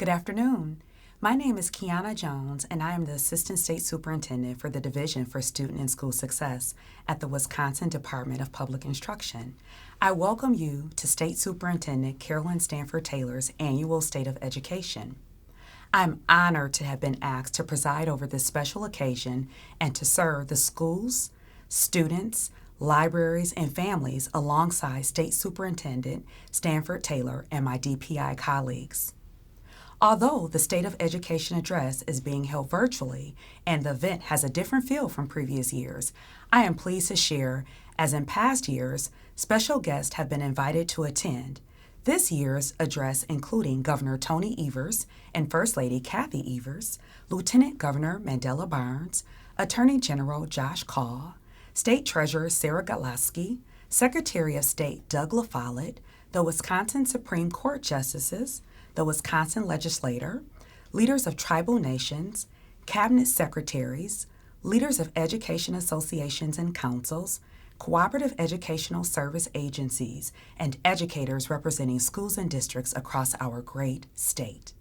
Good afternoon. My name is Kiana Jones, and I am the Assistant State Superintendent for the Division for Student and School Success at the Wisconsin Department of Public Instruction. I welcome you to State Superintendent Carolyn Stanford Taylor's annual State of Education. I'm honored to have been asked to preside over this special occasion and to serve the schools, students, libraries, and families alongside State Superintendent Stanford Taylor and my DPI colleagues. Although the State of Education address is being held virtually and the event has a different feel from previous years, I am pleased to share, as in past years, special guests have been invited to attend. This year's address including Governor Tony Evers and First Lady Kathy Evers, Lieutenant Governor Mandela Barnes, Attorney General Josh Kaul, State Treasurer Sarah Galaski, Secretary of State Doug LaFollette, the Wisconsin Supreme Court Justices, the Wisconsin Legislature, leaders of tribal nations, cabinet secretaries, leaders of education associations and councils, cooperative educational service agencies, and educators representing schools and districts across our great state.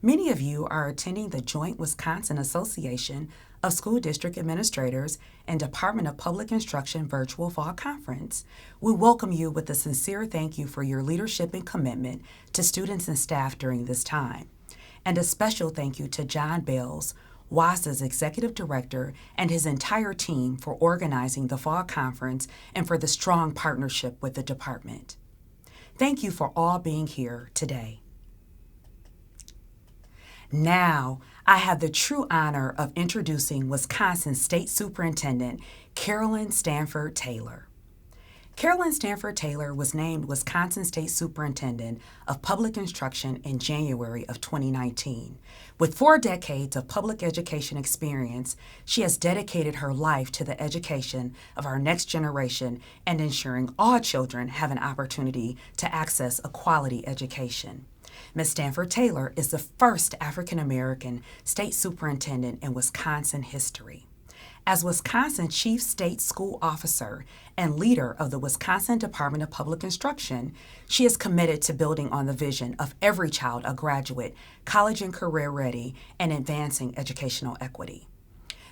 Many of you are attending the Joint Wisconsin Association of School District Administrators and Department of Public Instruction Virtual Fall Conference. We welcome you with a sincere thank you for your leadership and commitment to students and staff during this time. And a special thank you to John Bales, WASA's Executive Director, and his entire team for organizing the Fall Conference and for the strong partnership with the department. Thank you for all being here today. Now, I have the true honor of introducing Wisconsin State Superintendent Carolyn Stanford Taylor. Carolyn Stanford Taylor was named Wisconsin State Superintendent of Public Instruction in January of 2019. With 4 decades of public education experience, she has dedicated her life to the education of our next generation and ensuring all children have an opportunity to access a quality education. Ms. Stanford Taylor is the first African American state superintendent in Wisconsin history. As Wisconsin Chief State School Officer and leader of the Wisconsin Department of Public Instruction, she is committed to building on the vision of every child a graduate, college and career ready, and advancing educational equity.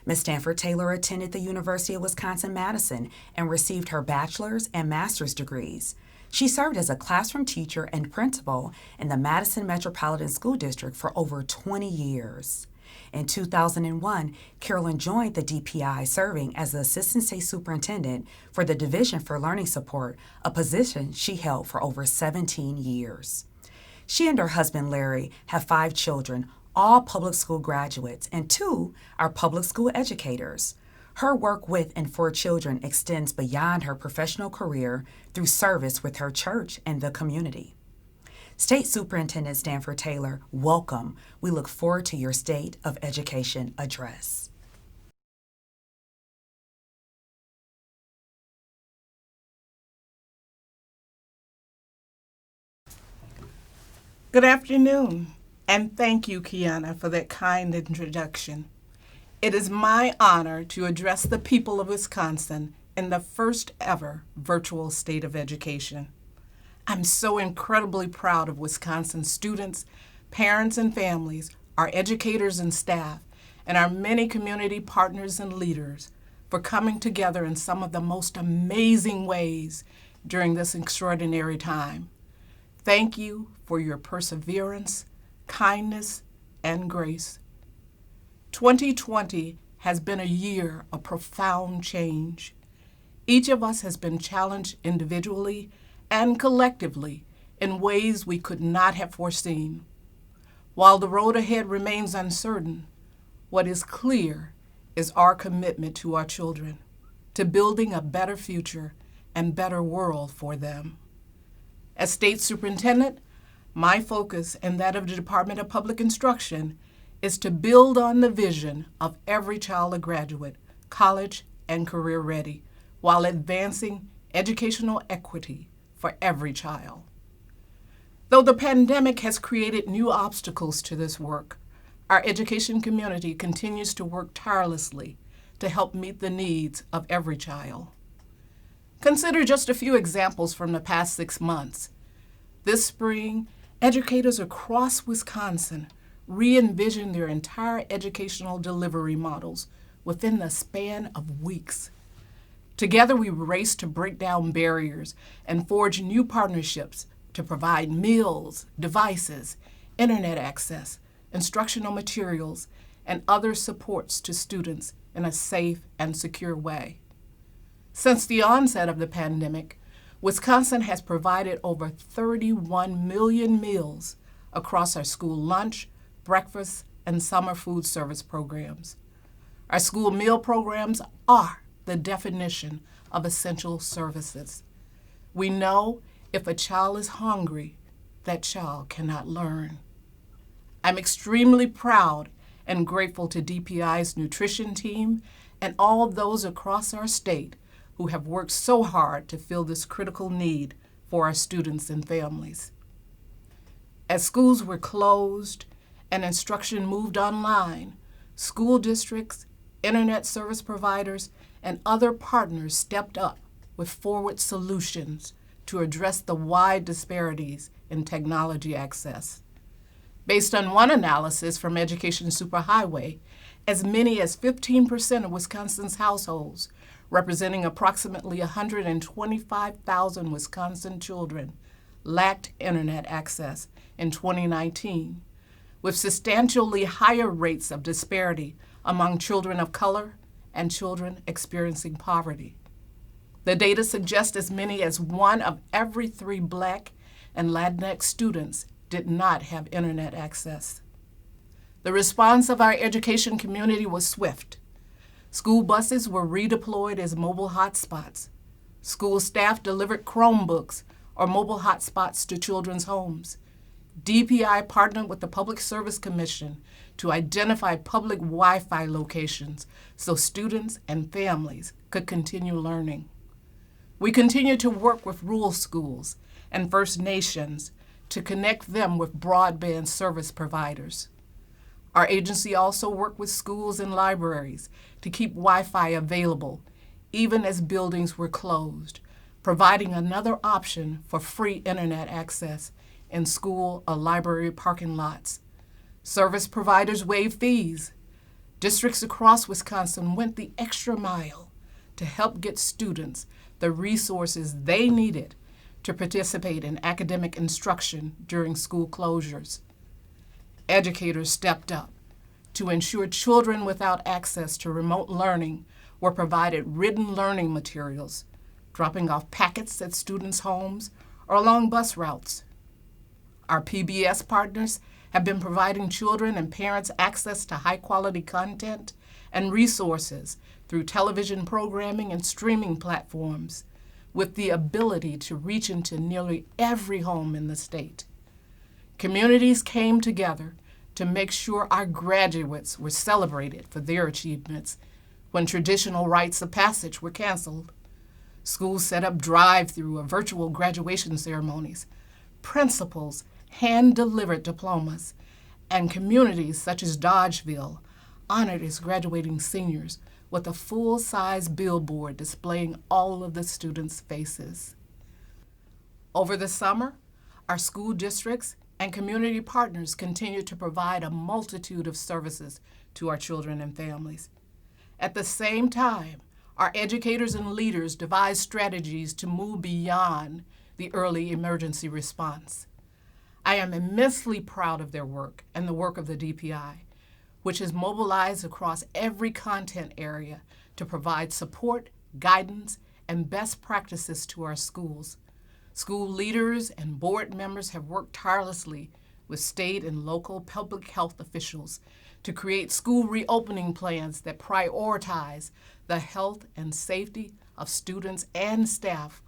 Ms. Stanford Taylor attended the University of Wisconsin-Madison and received her bachelor's and master's degrees. She served as a classroom teacher and principal in the Madison Metropolitan School District for over 20 years. In 2001, Carolyn joined the DPI, serving as the Assistant State Superintendent for the Division for Learning Support, a position she held for over 17 years. She and her husband, Larry, have 5 children, all public school graduates, and 2 are public school educators. Her work with and for children extends beyond her professional career through service with her church and the community. State Superintendent Stanford Taylor, welcome. We look forward to your State of Education address. Good afternoon, and thank you, Kiana, for that kind introduction. It is my honor to address the people of Wisconsin in the first ever virtual State of Education. I'm so incredibly proud of Wisconsin students, parents and families, our educators and staff, and our many community partners and leaders for coming together in some of the most amazing ways during this extraordinary time. Thank you for your perseverance, kindness, and grace. 2020 has been a year of profound change. Each of us has been challenged individually and collectively in ways we could not have foreseen. While the road ahead remains uncertain, what is clear is our commitment to our children, to building a better future and better world for them. As State Superintendent, my focus and that of the Department of Public Instruction is to build on the vision of every child a graduate, college and career ready, while advancing educational equity for every child. Though the pandemic has created new obstacles to this work, our education community continues to work tirelessly to help meet the needs of every child. Consider just a few examples from the past 6 months. This spring, Educators across Wisconsin re-envisioned their entire educational delivery models within the span of weeks. Together, we raced to break down barriers and forge new partnerships to provide meals, devices, internet access, instructional materials, and other supports to students in a safe and secure way. Since the onset of the pandemic, Wisconsin has provided over 31 million meals across our school lunch, breakfast, and summer food service programs. Our school meal programs are the definition of essential services. We know if a child is hungry, that child cannot learn. I'm extremely proud and grateful to DPI's nutrition team and all those across our state who have worked so hard to fill this critical need for our students and families. As schools were closed and instruction moved online, school districts, internet service providers, and other partners stepped up with forward solutions to address the wide disparities in technology access. Based on one analysis from Education Superhighway, as many as 15% of Wisconsin's households, representing approximately 125,000 Wisconsin children, lacked internet access in 2019, with substantially higher rates of disparity among children of color and children experiencing poverty. The data suggests as many as 1 of every 3 Black and Latinx students did not have internet access. The response of our education community was swift. School buses were redeployed as mobile hotspots. School staff delivered Chromebooks or mobile hotspots to children's homes. DPI partnered with the Public Service Commission to identify public Wi-Fi locations so students and families could continue learning. We continue to work with rural schools and First Nations to connect them with broadband service providers. Our agency also worked with schools and libraries to keep Wi-Fi available, even as buildings were closed, providing another option for free internet access in school or library parking lots. Service providers waived fees. Districts across Wisconsin went the extra mile to help get students the resources they needed to participate in academic instruction during school closures. Educators stepped up to ensure children without access to remote learning were provided written learning materials, dropping off packets at students' homes or along bus routes. Our PBS partners have been providing children and parents access to high-quality content and resources through television programming and streaming platforms, with the ability to reach into nearly every home in the state. Communities came together to make sure our graduates were celebrated for their achievements when traditional rites of passage were canceled. Schools set up drive-through or virtual graduation ceremonies. Principals hand-delivered diplomas, and communities such as Dodgeville honored its graduating seniors with a full-size billboard displaying all of the students' faces. Over the summer, our school districts and community partners continue to provide a multitude of services to our children and families. At the same time, our educators and leaders devised strategies to move beyond the early emergency response. I am immensely proud of their work and the work of the DPI, which is mobilized across every content area to provide support, guidance, and best practices to our schools. School leaders and board members have worked tirelessly with state and local public health officials to create school reopening plans that prioritize the health and safety of students and staff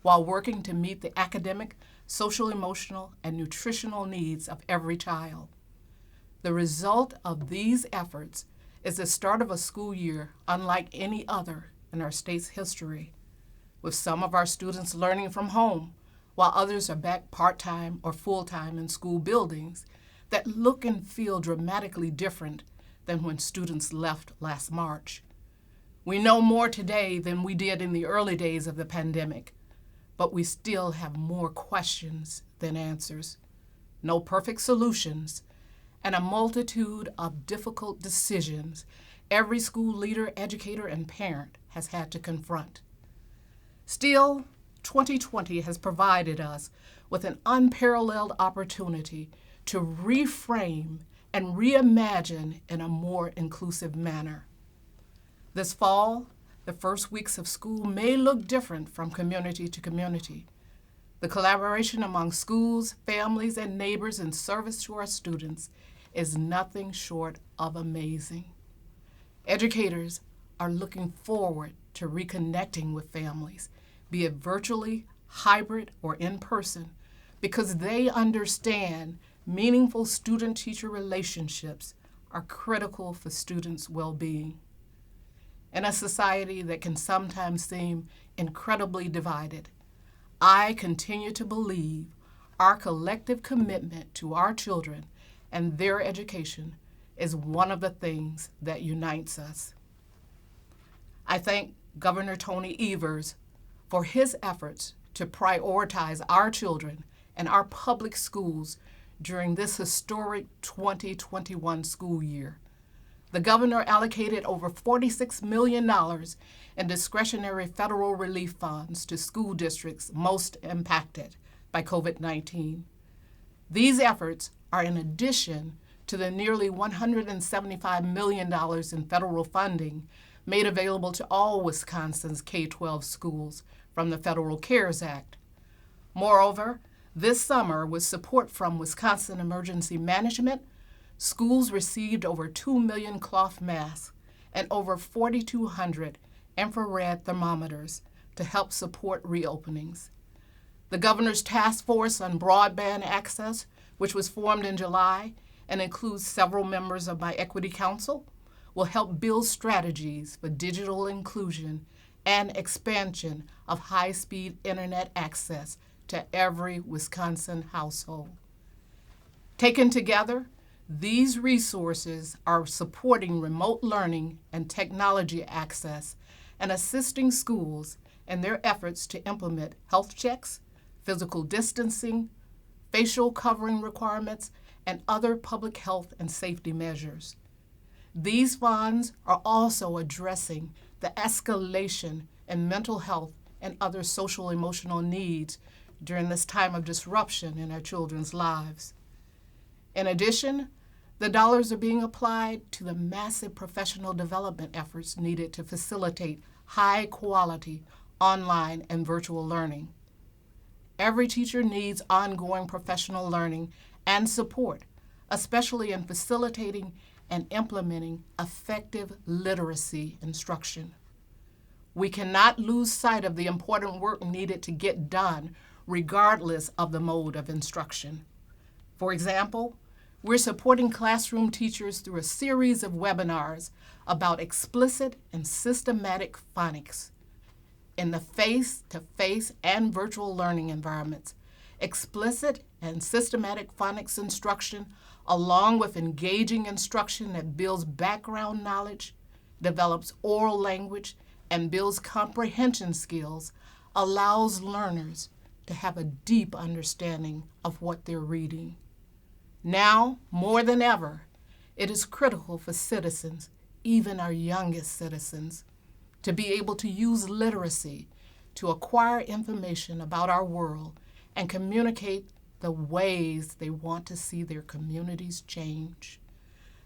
while working to meet the academic, social, emotional, and nutritional needs of every child. The result of these efforts is the start of a school year unlike any other in our state's history, with some of our students learning from home, while others are back part-time or full-time in school buildings that look and feel dramatically different than when students left last March. We know more today than we did in the early days of the pandemic, but we still have more questions than answers. no perfect solutions, and a multitude of difficult decisions every school leader, educator, and parent has had to confront. Still, 2020 has provided us with an unparalleled opportunity to reframe and reimagine in a more inclusive manner. This fall, the first weeks of school may look different from community to community. The collaboration among schools, families, and neighbors in service to our students is nothing short of amazing. Educators are looking forward to reconnecting with families, be it virtually, hybrid, or in person, because they understand meaningful student-teacher relationships are critical for students' well-being. In a society that can sometimes seem incredibly divided, I continue to believe our collective commitment to our children and their education is one of the things that unites us. I thank Governor Tony Evers for his efforts to prioritize our children and our public schools during this historic 2021 school year. The governor allocated over $46 million in discretionary federal relief funds to school districts most impacted by COVID-19. These efforts are in addition to the nearly $175 million in federal funding made available to all Wisconsin's K-12 schools from the Federal CARES Act. Moreover, this summer, with support from Wisconsin Emergency Management, schools received over 2 million cloth masks and over 4,200 infrared thermometers to help support reopenings. The governor's task force on broadband access, which was formed in July and includes several members of my Equity Council, will help build strategies for digital inclusion and expansion of high-speed internet access to every Wisconsin household. Taken together, these resources are supporting remote learning and technology access and assisting schools in their efforts to implement health checks, physical distancing, facial covering requirements, and other public health and safety measures. These funds are also addressing the escalation in mental health and other social emotional needs during this time of disruption in our children's lives. In addition, the dollars are being applied to the massive professional development efforts needed to facilitate high-quality online and virtual learning. Every teacher needs ongoing professional learning and support, especially in facilitating and implementing effective literacy instruction. We cannot lose sight of the important work needed to get done regardless of the mode of instruction. For example, we're supporting classroom teachers through a series of webinars about explicit and systematic phonics in the face-to-face and virtual learning environments. Explicit and systematic phonics instruction, along with engaging instruction that builds background knowledge, develops oral language, and builds comprehension skills, allows learners to have a deep understanding of what they're reading. Now, more than ever, it is critical for citizens, even our youngest citizens, to be able to use literacy to acquire information about our world and communicate the ways they want to see their communities change.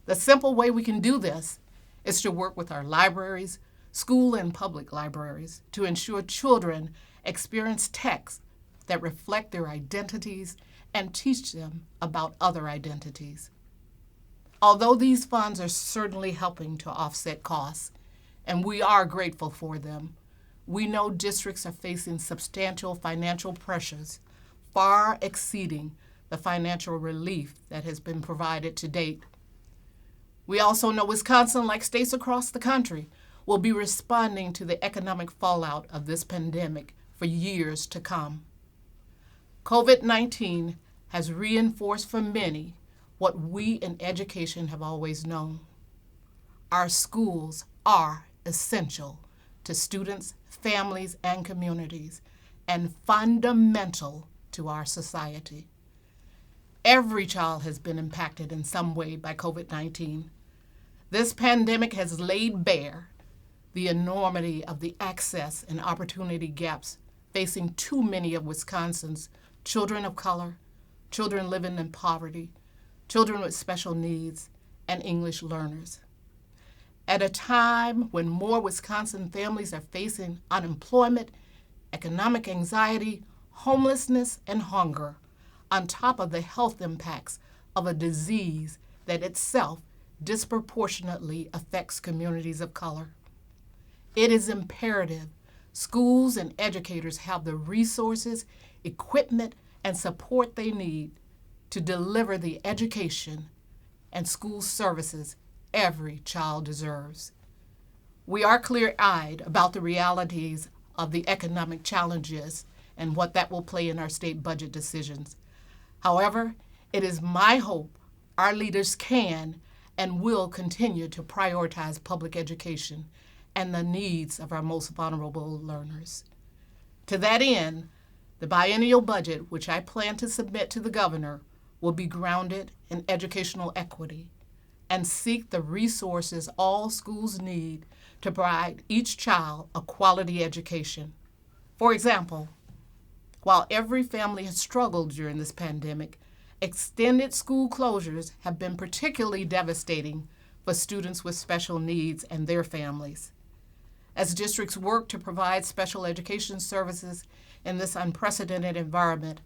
The simple way we can do this is to work with our libraries, school and public libraries, to ensure children experience texts that reflect their identities and teach them about other identities. Although these funds are certainly helping to offset costs, and we are grateful for them, we know districts are facing substantial financial pressures, far exceeding the financial relief that has been provided to date. We also know Wisconsin, like states across the country, will be responding to the economic fallout of this pandemic for years to come. COVID-19 has reinforced for many what we in education have always known. Our schools are essential to students, families, and communities, and fundamental to our society. Every child has been impacted in some way by COVID-19. This pandemic has laid bare the enormity of the access and opportunity gaps facing too many of Wisconsin's children of color, children living in poverty, children with special needs, and English learners. At a time when more Wisconsin families are facing unemployment, economic anxiety, homelessness, and hunger, on top of the health impacts of a disease that itself disproportionately affects communities of color. It is imperative schools and educators have the resources, equipment, and support they need to deliver the education and school services every child deserves. We are clear-eyed about the realities of the economic challenges and what that will play in our state budget decisions. However, it is my hope our leaders can and will continue to prioritize public education and the needs of our most vulnerable learners. To that end, the biennial budget, which I plan to submit to the governor, will be grounded in educational equity and seek the resources all schools need to provide each child a quality education. For example, while every family has struggled during this pandemic, extended school closures have been particularly devastating for students with special needs and their families. As districts work to provide special education services in this unprecedented environment,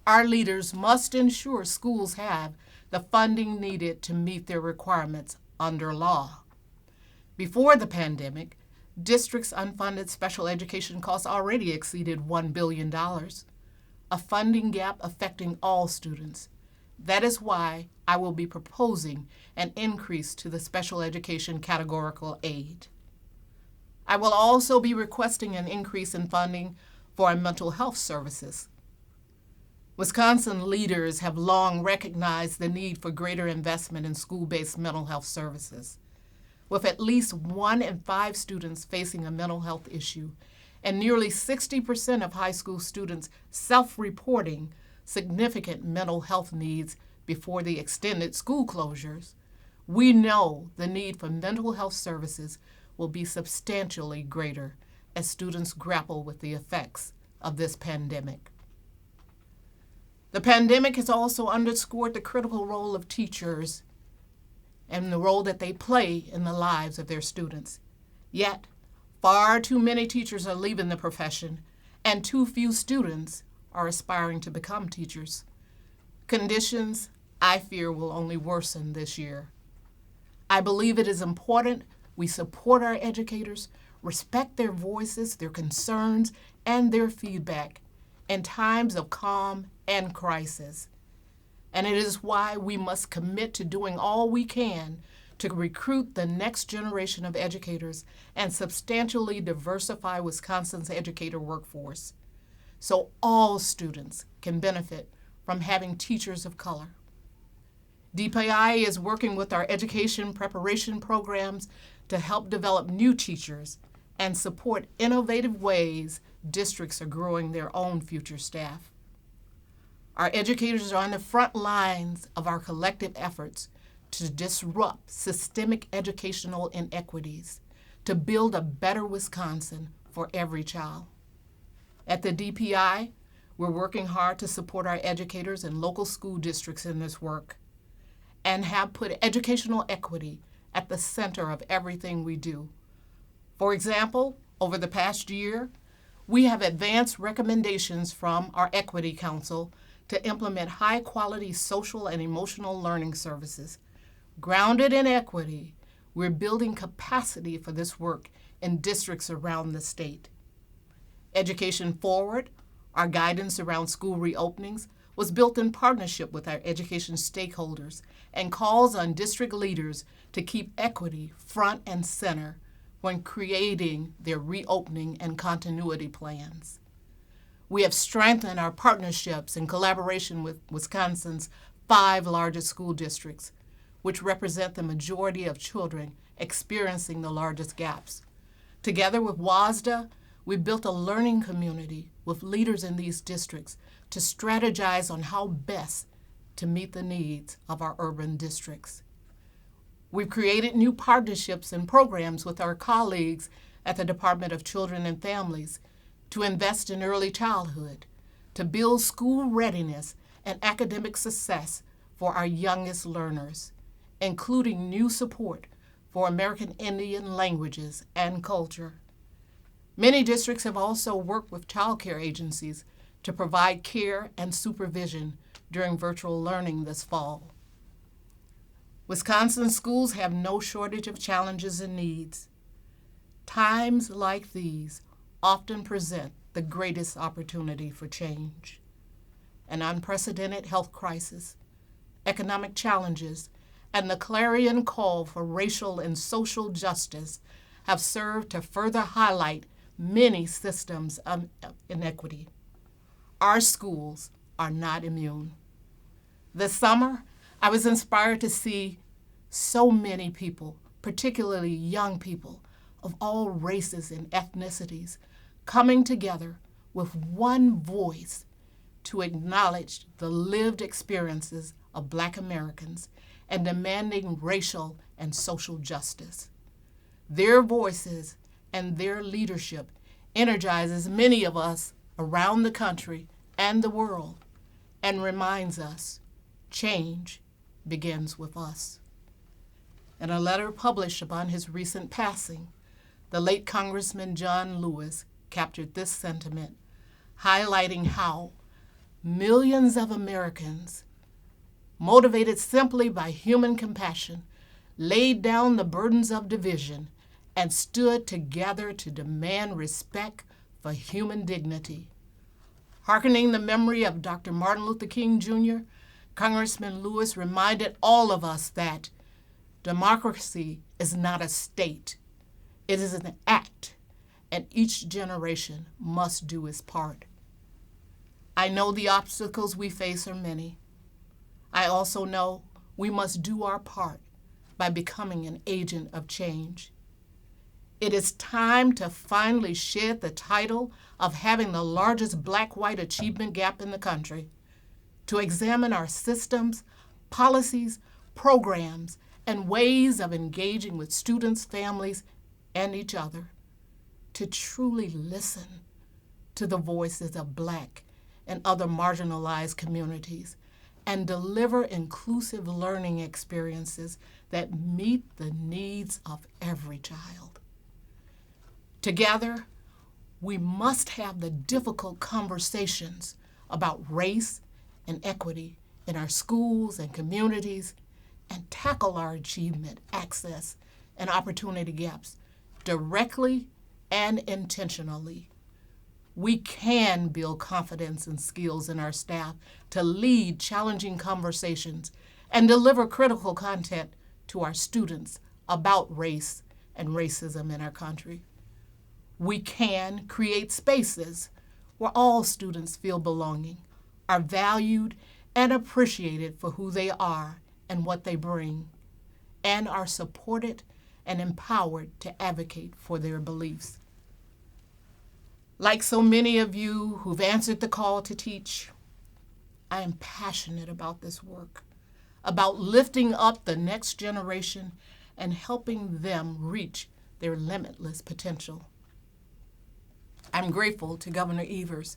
our leaders must ensure schools have the funding needed to meet their requirements under law. Before the pandemic, districts' unfunded special education costs already exceeded $1 billion, a funding gap affecting all students. That is why I will be proposing an increase to the special education categorical aid. I will also be requesting an increase in funding for our mental health services. Wisconsin leaders have long recognized the need for greater investment in school-based mental health services. With at least 1 in 5 students facing a mental health issue and nearly 60% of high school students self-reporting significant mental health needs before the extended school closures, we know the need for mental health services will be substantially greater as students grapple with the effects of this pandemic. The pandemic has also underscored the critical role of teachers and the role that they play in the lives of their students. Yet, far too many teachers are leaving the profession, and too few students are aspiring to become teachers. Conditions, I fear, will only worsen this year. I believe it is important we support our educators, respect their voices, their concerns, and their feedback in times of calm and crisis. And it is why we must commit to doing all we can to recruit the next generation of educators and substantially diversify Wisconsin's educator workforce, so all students can benefit from having teachers of color. DPI is working with our education preparation programs to help develop new teachers and support innovative ways districts are growing their own future staff. Our educators are on the front lines of our collective efforts to disrupt systemic educational inequities, to build a better Wisconsin for every child. At the DPI, we're working hard to support our educators and local school districts in this work, and have put educational equity at the center of everything we do. For example, over the past year, we have advanced recommendations from our Equity Council to implement high-quality social and emotional learning services. Grounded in equity, we're building capacity for this work in districts around the state. Education Forward, our guidance around school reopenings, was built in partnership with our education stakeholders and calls on district leaders to keep equity front and center when creating their reopening and continuity plans. We have strengthened our partnerships in collaboration with Wisconsin's 5 largest school districts, which represent the majority of children experiencing the largest gaps. Together with WASDA, we built a learning community with leaders in these districts to strategize on how best to meet the needs of our urban districts. We've created new partnerships and programs with our colleagues at the Department of Children and Families to invest in early childhood, to build school readiness and academic success for our youngest learners, including new support for American Indian languages and culture. Many districts have also worked with child care agencies to provide care and supervision during virtual learning this fall. Wisconsin schools have no shortage of challenges and needs. Times like these often present the greatest opportunity for change. An unprecedented health crisis, economic challenges, and the clarion call for racial and social justice have served to further highlight many systems of inequity. Our schools are not immune. This summer, I was inspired to see so many people, particularly young people of all races and ethnicities, coming together with one voice to acknowledge the lived experiences of Black Americans and demanding racial and social justice. Their voices and their leadership energizes many of us around the country and the world and reminds us change begins with us. In a letter published upon his recent passing, the late Congressman John Lewis captured this sentiment, highlighting how millions of Americans, motivated simply by human compassion, laid down the burdens of division and stood together to demand respect for human dignity. Hearkening the memory of Dr. Martin Luther King Jr., Congressman Lewis reminded all of us that democracy is not a state. It is an act, and each generation must do its part. I know the obstacles we face are many. I also know we must do our part by becoming an agent of change. It is time to finally shed the title of having the largest Black-white achievement gap in the country, to examine our systems, policies, programs, and ways of engaging with students, families, and each other, to truly listen to the voices of Black and other marginalized communities, and deliver inclusive learning experiences that meet the needs of every child. Together, we must have the difficult conversations about race and equity in our schools and communities, and tackle our achievement, access, and opportunity gaps directly and intentionally. We can build confidence and skills in our staff to lead challenging conversations and deliver critical content to our students about race and racism in our country. We can create spaces where all students feel belonging, are valued and appreciated for who they are and what they bring, and are supported and empowered to advocate for their beliefs. Like so many of you who've answered the call to teach, I am passionate about this work, about lifting up the next generation and helping them reach their limitless potential. I'm grateful to Governor Evers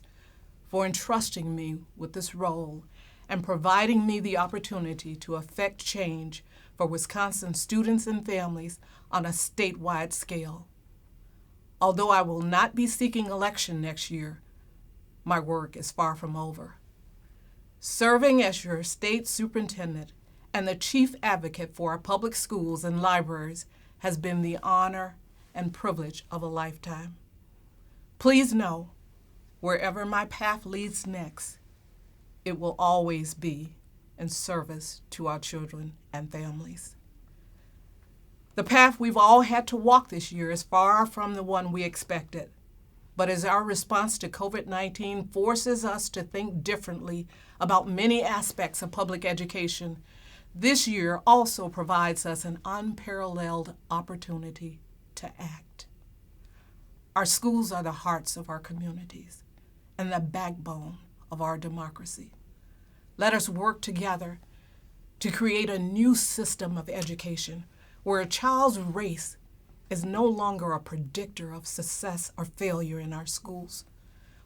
for entrusting me with this role and providing me the opportunity to affect change for Wisconsin students and families on a statewide scale. Although I will not be seeking election next year, my work is far from over. Serving as your state superintendent and the chief advocate for our public schools and libraries has been the honor and privilege of a lifetime. Please know, wherever my path leads next, it will always be in service to our children and families. The path we've all had to walk this year is far from the one we expected, but as our response to COVID-19 forces us to think differently about many aspects of public education, this year also provides us an unparalleled opportunity to act. Our schools are the hearts of our communities and the backbone of our democracy. Let us work together to create a new system of education where a child's race is no longer a predictor of success or failure in our schools,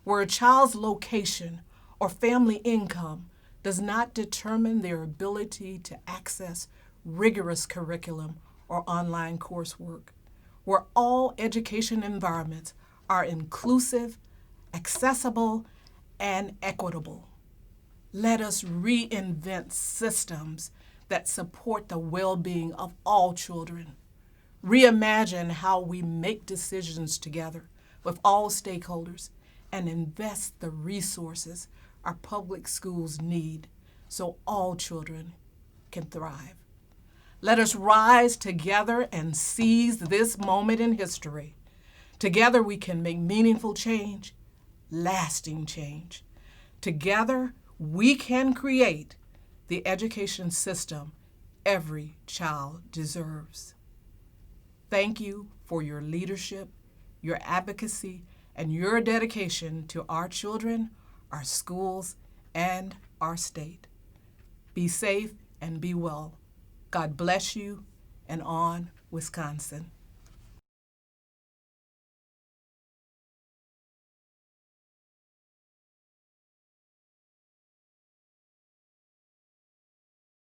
where a child's location or family income does not determine their ability to access rigorous curriculum or online coursework, where all education environments are inclusive, accessible, and equitable. Let us reinvent systems that support the well-being of all children. Reimagine how we make decisions together with all stakeholders and invest the resources our public schools need so all children can thrive. Let us rise together and seize this moment in history. Together we can make meaningful change, lasting change. Together we can create the education system every child deserves. Thank you for your leadership, your advocacy, and your dedication to our children, our schools, and our state. Be safe and be well. God bless you, and on Wisconsin.